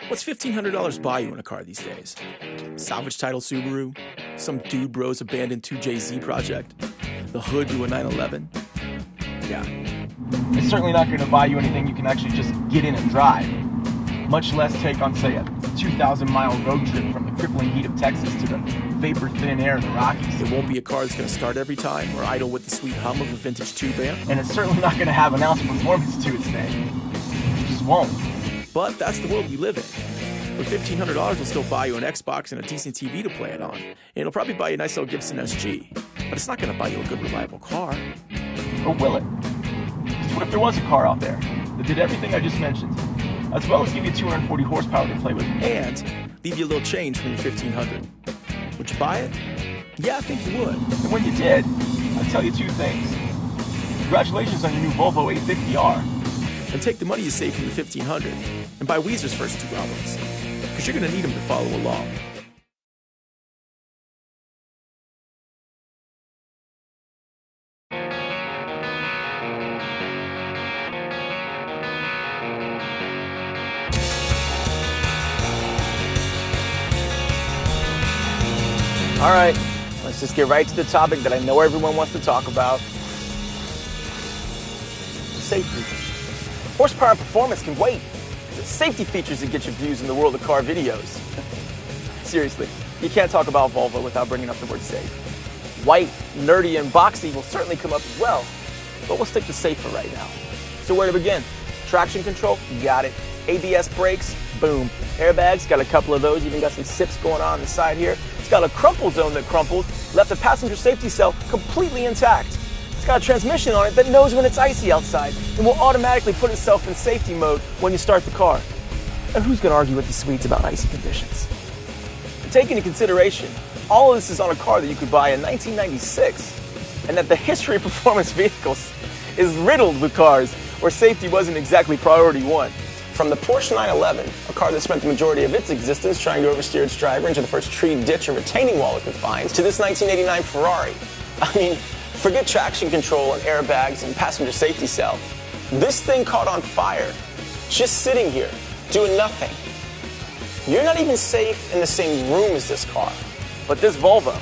What's $1,500 buy you in a car these days? Salvage title Subaru? Some dude bro's abandoned 2JZ project? The hood to a 911? Yeah. It's certainly not going to buy you anything you can actually just get in and drive. Much less take on, say, a 2,000-mile road trip from the crippling heat of Texas to the vapor-thin air of the Rockies. It won't be a car that's going to start every time or idle with the sweet hum of a vintage tube amp. And it's certainly not going to have an ounce of performance to its name. It just won't. But that's the world we live in. For $1,500, we'll still buy you an Xbox and a decent TV to play it on. And it'll probably buy you a nice little Gibson SG. But it's not going to buy you a good, reliable car. Or will it? Because what if there was a car out there that did everything I just mentioned, as well as give you 240 horsepower to play with? And leave you a little change from your $1,500. Would you buy it? Yeah, I think you would. And when you did, I'll tell you two things. Congratulations on your new Volvo 850R. And take the money you save from the $1,500 and buy Weezer's first 2 albums. Because you're going to need them to follow along. All right, let's just get right to the topic that I know everyone wants to talk about. Safety. Horsepower and performance can wait. It's safety features that get your views in the world of car videos. Seriously, you can't talk about Volvo without bringing up the word safe. White, nerdy, and boxy will certainly come up as well, but we'll stick to safe for right now. So where to begin? Traction control? Got it. ABS brakes? Boom. Airbags? Got a couple of those. Even got some sips going on the side here. It's got a crumple zone that crumpled, left the passenger safety cell completely intact. It's got a transmission on it that knows when it's icy outside and will automatically put itself in safety mode when you start the car. And who's going to argue with the Swedes about icy conditions? And take into consideration, all of this is on a car that you could buy in 1996, and that the history of performance vehicles is riddled with cars where safety wasn't exactly priority one. From the Porsche 911, a car that spent the majority of its existence trying to oversteer its driver into the first tree, ditch, or retaining wall it could find, to this 1989 Ferrari. I mean, forget traction control and airbags and passenger safety cell. This thing caught on fire, just sitting here, doing nothing. You're not even safe in the same room as this car. But this Volvo,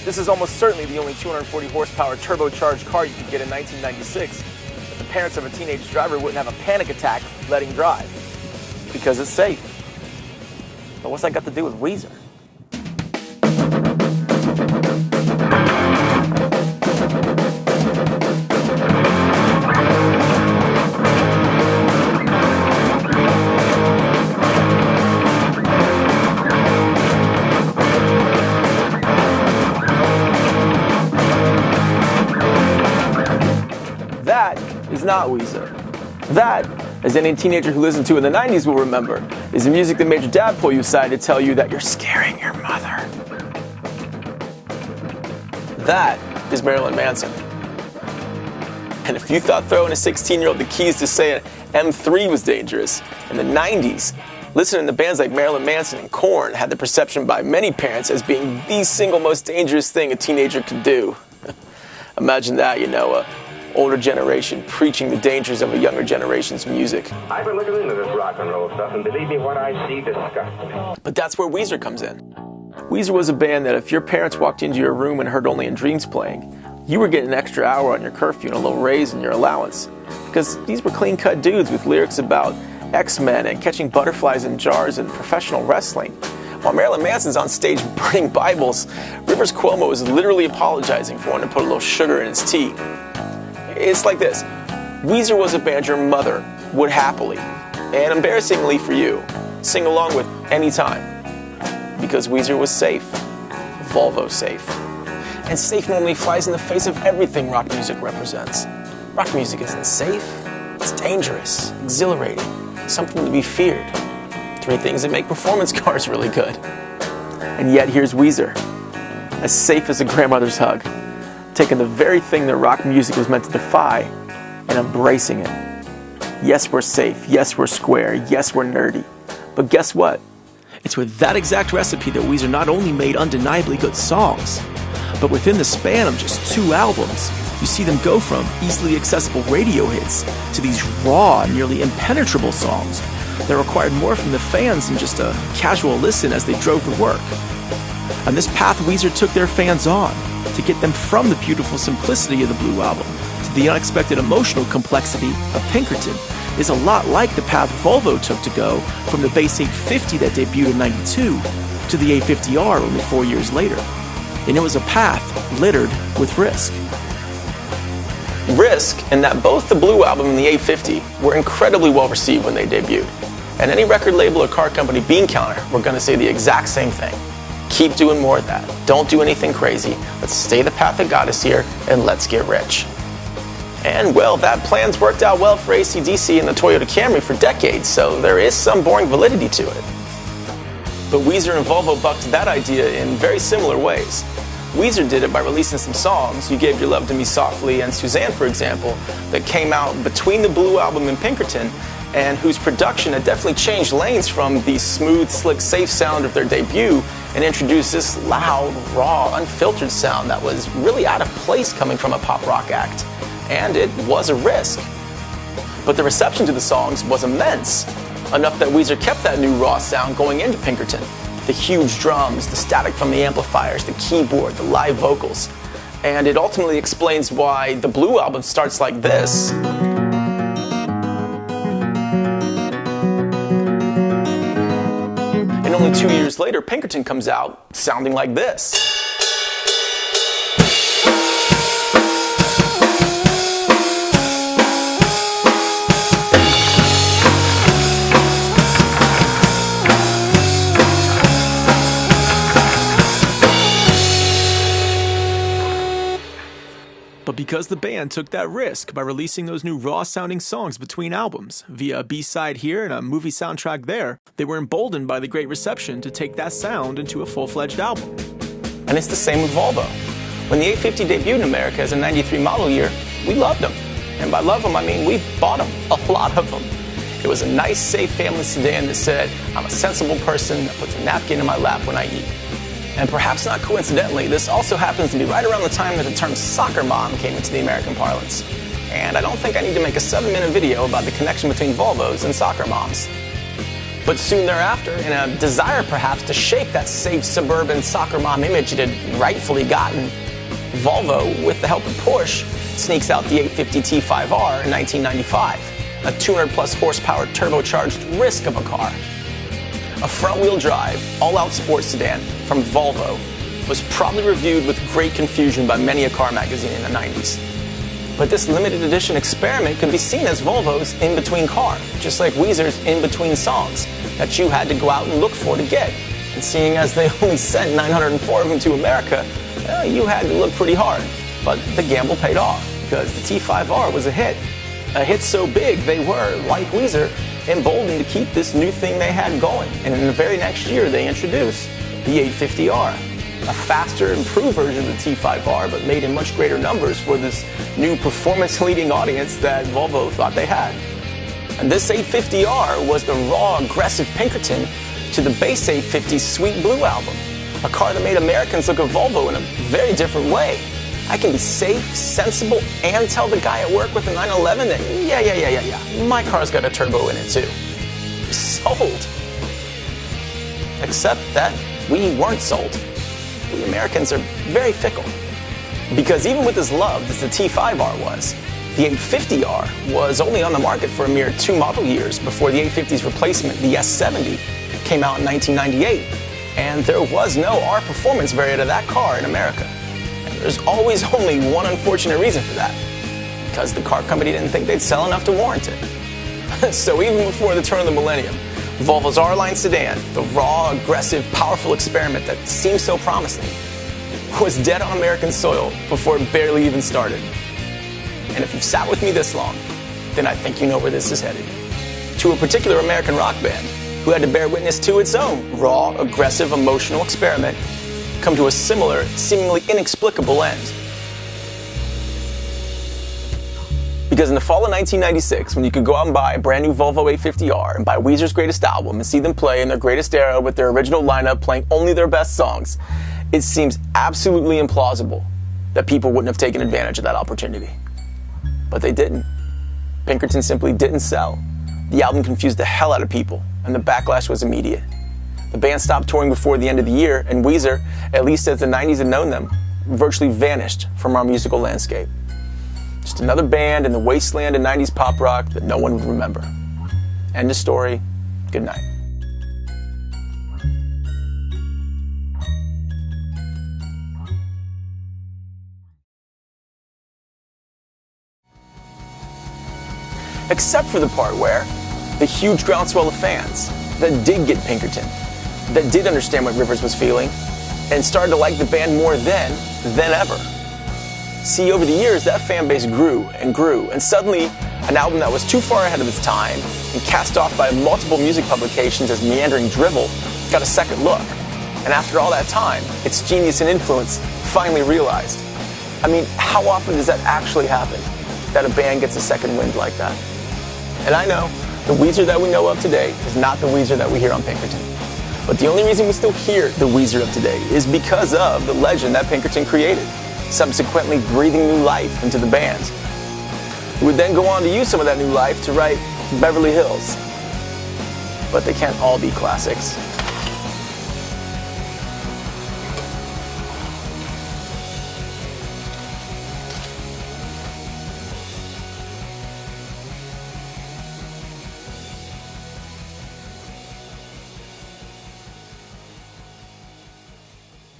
this is almost certainly the only 240 horsepower turbocharged car you could get in 1996. That the parents of a teenage driver wouldn't have a panic attack letting drive. Because it's safe. But what's that got to do with Weezer? That is not Weezer. That, as any teenager who listened to in the 90s will remember, is the music that made your dad pull you aside to tell you that you're scaring your mother. That is Marilyn Manson. And if you thought throwing a 16-year-old the keys to say an M3 was dangerous, in the 90s, listening to bands like Marilyn Manson and Korn had the perception by many parents as being the single most dangerous thing a teenager could do. Imagine that, a older generation preaching the dangers of a younger generation's music. I've been looking into this rock and roll stuff, and believe me, what I see disgusts me. But that's where Weezer comes in. Weezer was a band that if your parents walked into your room and heard Only in Dreams playing, you were getting an extra hour on your curfew and a little raise in your allowance. Because these were clean-cut dudes with lyrics about X-Men and catching butterflies in jars and professional wrestling. While Marilyn Manson's on stage burning Bibles, Rivers Cuomo is literally apologizing for wanting to put a little sugar in his tea. It's like this. Weezer was a band your mother would happily, and embarrassingly for you, sing along with any time. Because Weezer was safe. Volvo safe. And safe normally flies in the face of everything rock music represents. Rock music isn't safe. It's dangerous, exhilarating, something to be feared. 3 things that make performance cars really good. And yet here's Weezer, as safe as a grandmother's hug, taking the very thing that rock music was meant to defy and embracing it. Yes, we're safe. Yes, we're square. Yes, we're nerdy. But guess what? It's with that exact recipe that Weezer not only made undeniably good songs, but within the span of just 2 albums, you see them go from easily accessible radio hits to these raw, nearly impenetrable songs, that required more from the fans than just a casual listen as they drove to work. And this path Weezer took their fans on, to get them from the beautiful simplicity of the Blue Album to the unexpected emotional complexity of Pinkerton, is a lot like the path Volvo took to go from the base 850 that debuted in '92 to the 850R only 4 years later. And it was a path littered with risk. Risk in that both the Blue Album and the 850 were incredibly well received when they debuted. And any record label or car company bean counter were going to say the exact same thing. Keep doing more of that. Don't do anything crazy. Let's stay the path that got us here, and let's get rich. And, well, that plan's worked out well for AC/DC and the Toyota Camry for decades, so there is some boring validity to it. But Weezer and Volvo bucked that idea in very similar ways. Weezer did it by releasing some songs, You Gave Your Love to Me Softly and Suzanne, for example, that came out between the Blue Album and Pinkerton, and whose production had definitely changed lanes from the smooth, slick, safe sound of their debut and introduced this loud, raw, unfiltered sound that was really out of place coming from a pop rock act. And it was a risk. But the reception to the songs was immense, enough that Weezer kept that new raw sound going into Pinkerton. The huge drums, the static from the amplifiers, the keyboard, the live vocals. And it ultimately explains why the Blue Album starts like this. And only 2 years later, Pinkerton comes out sounding like this. But because the band took that risk by releasing those new raw-sounding songs between albums, via a B-side here and a movie soundtrack there, they were emboldened by the great reception to take that sound into a full-fledged album. And it's the same with Volvo. When the 850 debuted in America as a '93 model year, we loved them. And by love them, I mean we bought them, a lot of them. It was a nice, safe family sedan that said, I'm a sensible person that puts a napkin in my lap when I eat. And perhaps not coincidentally, this also happens to be right around the time that the term soccer mom came into the American parlance. And I don't think I need to make a 7-minute video about the connection between Volvos and soccer moms. But soon thereafter, in a desire perhaps to shake that safe suburban soccer mom image it had rightfully gotten, Volvo, with the help of Porsche, sneaks out the 850 T5R in 1995, a 200-plus horsepower turbocharged risk of a car. A front-wheel drive, all-out sports sedan from Volvo was probably reviewed with great confusion by many a car magazine in the 90s. But this limited edition experiment could be seen as Volvo's in-between car, just like Weezer's in-between songs that you had to go out and look for to get. And seeing as they only sent 904 of them to America, you had to look pretty hard. But the gamble paid off, because the T5R was a hit. A hit so big they were, like Weezer, emboldened to keep this new thing they had going. And in the very next year, they introduced the 850R, a faster, improved version of the T5R, but made in much greater numbers for this new performance-leading audience that Volvo thought they had. And this 850R was the raw, aggressive Pinkerton to the base 850's sweet Blue Album, a car that made Americans look at Volvo in a very different way. I can be safe, sensible, and tell the guy at work with the 911 that, yeah, my car's got a turbo in it too. Sold. Except that we weren't sold. We Americans are very fickle. Because even with as loved as the T5R was, the 850R was only on the market for a mere 2 model years before the 850's replacement, the S70, came out in 1998. And there was no R performance variant of that car in America. There's always only one unfortunate reason for that, because the car company didn't think they'd sell enough to warrant it. So even before the turn of the millennium, Volvo's R-Line sedan, the raw, aggressive, powerful experiment that seemed so promising, was dead on American soil before it barely even started. And if you've sat with me this long, then I think you know where this is headed. To a particular American rock band who had to bear witness to its own raw, aggressive, emotional experiment come to a similar, seemingly inexplicable end. Because in the fall of 1996, when you could go out and buy a brand new Volvo 850R and buy Weezer's greatest album and see them play in their greatest era with their original lineup playing only their best songs, it seems absolutely implausible that people wouldn't have taken advantage of that opportunity. But they didn't. Pinkerton simply didn't sell. The album confused the hell out of people, and the backlash was immediate. The band stopped touring before the end of the year, and Weezer, at least as the 90s had known them, virtually vanished from our musical landscape. Just another band in the wasteland of 90s pop rock that no one would remember. End of story. Good night. Except for the part where the huge groundswell of fans that did get Pinkerton, that did understand what Rivers was feeling, and started to like the band more then than ever. See, over the years, that fan base grew, and suddenly, an album that was too far ahead of its time and cast off by multiple music publications as meandering drivel got a second look. And after all that time, its genius and influence finally realized. I mean, how often does that actually happen, that a band gets a second wind like that? And I know, the Weezer that we know of today is not the Weezer that we hear on Pinkerton. But the only reason we still hear the Weezer of today is because of the legend that Pinkerton created, subsequently breathing new life into the band. He would then go on to use some of that new life to write Beverly Hills. But they can't all be classics.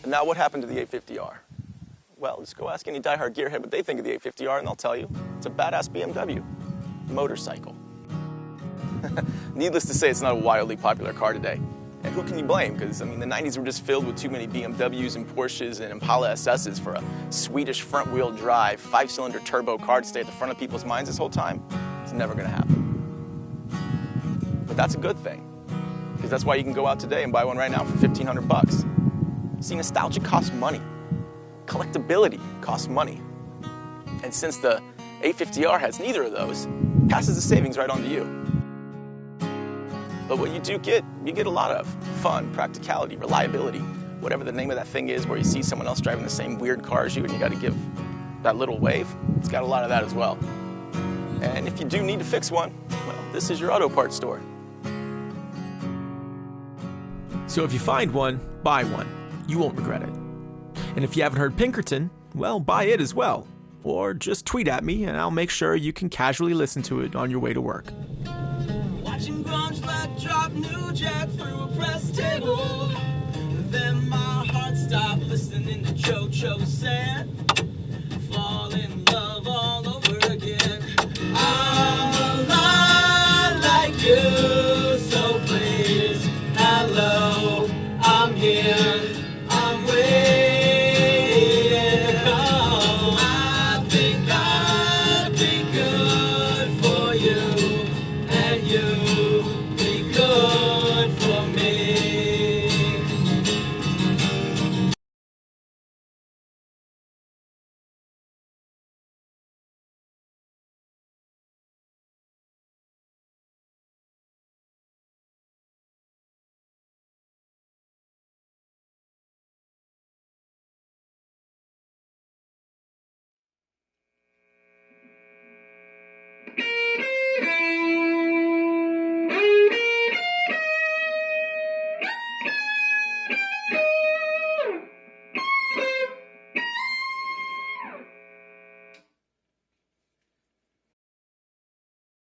Now what happened to the 850R? Well, just go ask any diehard gearhead what they think of the 850R and they'll tell you it's a badass BMW motorcycle. Needless to say, it's not a wildly popular car today. And who can you blame? Because, I mean, the 90s were just filled with too many BMWs and Porsches and Impala SSs for a Swedish front-wheel drive, 5-cylinder turbo car to stay at the front of people's minds this whole time. It's never going to happen. But that's a good thing, because that's why you can go out today and buy one right now for $1,500. See, nostalgia costs money. Collectability costs money. And since the 850R has neither of those, it passes the savings right on to you. But what you do get, you get a lot of fun, practicality, reliability, whatever the name of that thing is where you see someone else driving the same weird car as you and you got to give that little wave. It's got a lot of that as well. And if you do need to fix one, well, this is your auto parts store. So if you find one, buy one. You won't regret it. And if you haven't heard Pinkerton, well, buy it as well. Or just tweet at me and I'll make sure you can casually listen to it on your way to work. Watching grunge like drop New Jack through a press table. Then my heart stopped listening to JoJo Sand.